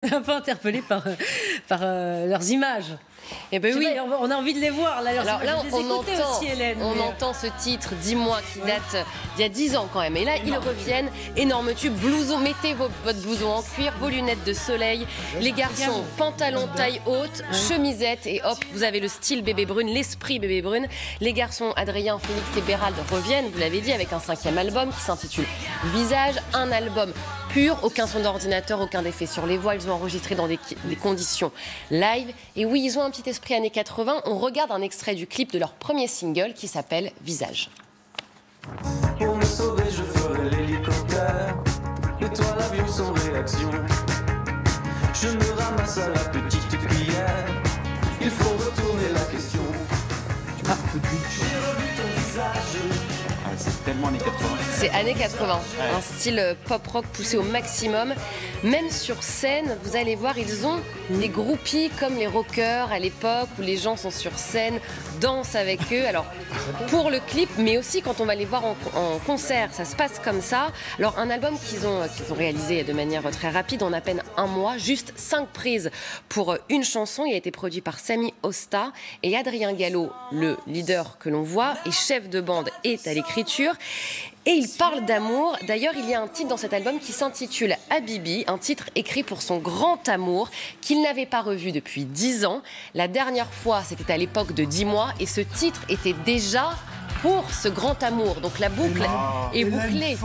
Un peu interpellés par leurs images. Eh ben oui. Vois, on a envie de les voir. Là, alors là, on mais... entend ce titre, Dis-moi, qui date d'il y a 10 ans quand même. Et là, ils reviennent. Énorme tube, blouson, mettez votre blouson en cuir, vos lunettes de soleil. Les garçons, pantalon taille haute, chemisette. Et hop, vous avez le style bébé brune, l'esprit bébé brune. Les garçons, Adrien, Félix et Bérald reviennent, vous l'avez dit, avec un 5e album qui s'intitule Visage. Un album pur, aucun son d'ordinateur, aucun effet sur les voix. Ils ont enregistré dans des conditions live. Et oui, ils ont un petit esprit années 80. On regarde un extrait du clip de leur premier single qui s'appelle Visage. Pour me sauver, je ferai l'hélicoptère. Et toi, l'avion sans réaction. Je me ramasse à la petite cuillère. Il faut retourner la question. J'ai revu ton visage. C'est tellement années 80. C'est années 80, un style pop-rock poussé au maximum. Même sur scène, vous allez voir, ils ont des groupies comme les rockers à l'époque où les gens sont sur scène, dansent avec eux. Alors, pour le clip, mais aussi quand on va les voir en concert, ça se passe comme ça. Alors, un album qu'ils ont réalisé de manière très rapide, en à peine un mois, juste 5 prises pour une chanson. Il a été produit par Samy Osta et Adrien Gallo, le leader que l'on voit, et chef de bande, est à l'écriture. Et il parle d'amour. D'ailleurs, il y a un titre dans cet album qui s'intitule Habibi, un titre écrit pour son grand amour qu'il n'avait pas revu depuis 10 ans. La dernière fois, c'était à l'époque de 10 mois et ce titre était déjà pour ce grand amour. Donc la boucle est bouclée.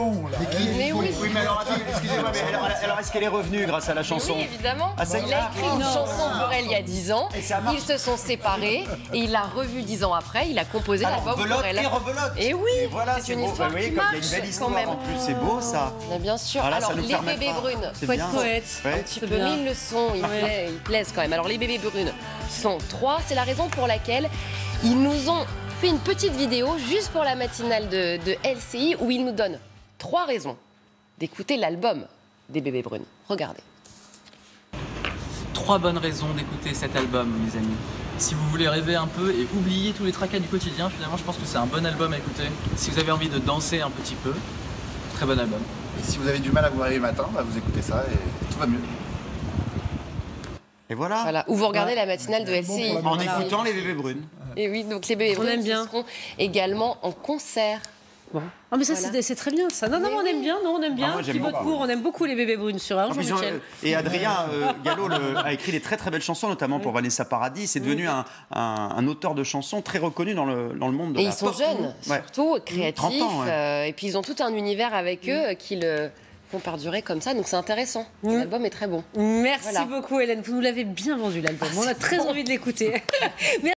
Mais oui, mais alors attendez, excusez-moi, mais alors est-ce qu'elle est revenue grâce à la chanson? Oui, évidemment. Ah, ça y est. Il a écrit une chanson pour elle il y a 10 ans. Ils se sont séparés et il l'a revue 10 ans après. Il a composé l'album pour elle. Et rebelote. Et oui, voilà, c'est une histoire qui il y a marche une belle histoire quand même. en plus, c'est beau ça. Mais bien sûr. Voilà, alors ça nous les permettra. bébés brunes, C'est faut bien. être poète. un petit peu, mais ils le sont, ils plaisent quand même. Alors les bébés brunes sont 3, c'est la raison pour laquelle ils nous ont fait une petite vidéo juste pour la matinale de LCI où ils nous donnent 3 raisons d'écouter l'album des bébés brunes. Regardez. 3 bonnes raisons d'écouter cet album, mes amis. Si vous voulez rêver un peu et oublier tous les tracas du quotidien, finalement, je pense que c'est un bon album à écouter. Si vous avez envie de danser un petit peu, très bon album. Et si vous avez du mal à vous réveiller le matin, bah vous écoutez ça et tout va mieux. Et voilà. Voilà, où vous regardez la matinale de LCI. En écoutant les bébés brunes. Et oui, donc les bébés brunes seront également en concert. Bon. Ah mais ça Voilà. c'est très bien ça. Non, Mais on aime bien, non, on aime bien. moi, j'aime Petit beaucoup. on aime beaucoup les bébés brunes sur Arles, Jean-Michel. Et Adrien Gallo a écrit des très très belles chansons, notamment pour Vanessa Paradis. C'est devenu un auteur de chansons très reconnu dans le monde de Et la ils sont pop. jeunes, Ouais. surtout créatifs. 30 ans, et puis ils ont tout un univers avec eux qui le font perdurer comme ça. Donc c'est intéressant. L'album est très bon. Merci Voilà. beaucoup Hélène, vous nous l'avez bien vendu l'album. On a très envie de l'écouter.